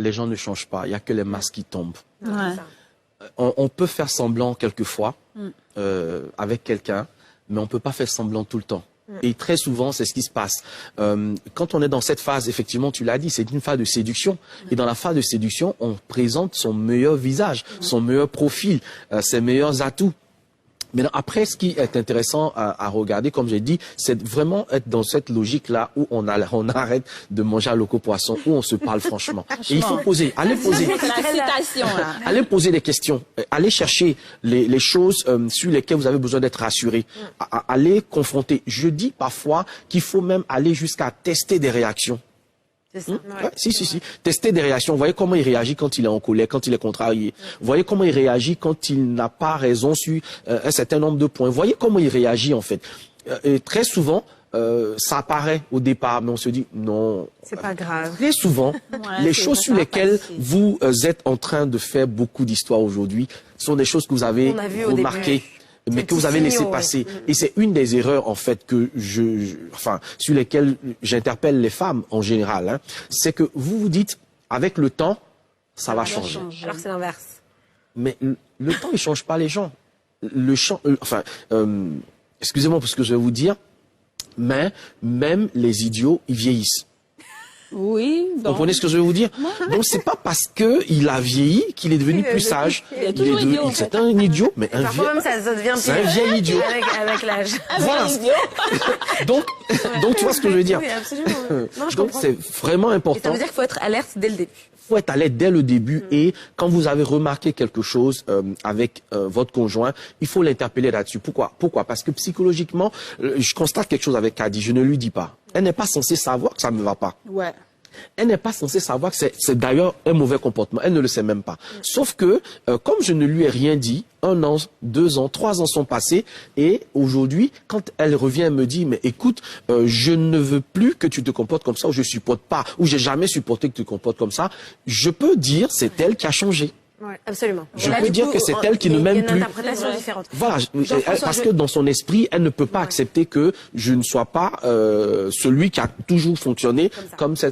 les gens ne changent pas. Il n'y a que les masques qui tombent. Ouais. On peut faire semblant quelquefois avec quelqu'un, mais on ne peut pas faire semblant tout le temps. Et très souvent, c'est ce qui se passe. Quand on est dans cette phase, effectivement, tu l'as dit, c'est une phase de séduction. Et dans la phase de séduction, on présente son meilleur visage, son meilleur profil, ses meilleurs atouts. Mais après, ce qui est intéressant à regarder, comme j'ai dit, c'est vraiment être dans cette logique-là où on arrête de manger à loco poisson, où on se parle franchement. Et il faut poser, allez poser. Allez poser des questions, allez chercher les choses sur lesquelles vous avez besoin d'être rassuré, allez confronter. Je dis parfois qu'il faut même aller jusqu'à tester des réactions. Ouais, si. Tester des réactions. Vous voyez comment il réagit quand il est en colère, quand il est contrarié. Vous voyez comment il réagit quand il n'a pas raison sur un certain nombre de points. Vous voyez comment il réagit en fait. Et très souvent, ça apparaît au départ, mais on se dit non. C'est pas grave. Très souvent, les choses sur lesquelles vous êtes en train de faire beaucoup d'histoires aujourd'hui sont des choses que vous avez remarquées, mais que vous avez laissé passer. Et c'est une des erreurs, en fait, que sur lesquelles j'interpelle les femmes en général. Hein. C'est que vous vous dites, avec le temps, ça va changer. Alors que c'est l'inverse. Mais le temps, il change pas les gens. Excusez-moi pour ce que je vais vous dire, mais même les idiots, ils vieillissent. Oui. Vous comprenez ce que je veux vous dire? Donc c'est pas parce que il a vieilli qu'il est devenu plus sage. C'est un idiot, mais un vieil. Même ça devient c'est un vieil idiot. Avec l'âge. Voilà. donc tu vois ce que je veux dire? Oui, absolument. Non, je donc comprends. c'est vraiment important. Et ça veut dire qu'il faut être alerte dès le début. Il faut être alerte dès le début et quand vous avez remarqué quelque chose avec votre conjoint, il faut l'interpeller là-dessus. Pourquoi? Parce que psychologiquement, je constate quelque chose avec Kadi, je ne lui dis pas. Elle n'est pas censée savoir que ça ne va pas. Ouais. Elle n'est pas censée savoir que c'est d'ailleurs un mauvais comportement. Elle ne le sait même pas. Sauf que, comme je ne lui ai rien dit, 1 an, 2 ans, 3 ans sont passés. Et aujourd'hui, quand elle revient, elle me dit, mais écoute, je ne veux plus que tu te comportes comme ça, ou je supporte pas, ou j'ai jamais supporté que tu te comportes comme ça. Je peux dire, c'est elle qui a changé. Ouais, absolument. Je peux dire que c'est elle qui ne m'aime plus. Il y a une interprétation différente. Voilà, parce que dans son esprit, elle ne peut pas accepter que je ne sois pas celui qui a toujours fonctionné comme ça.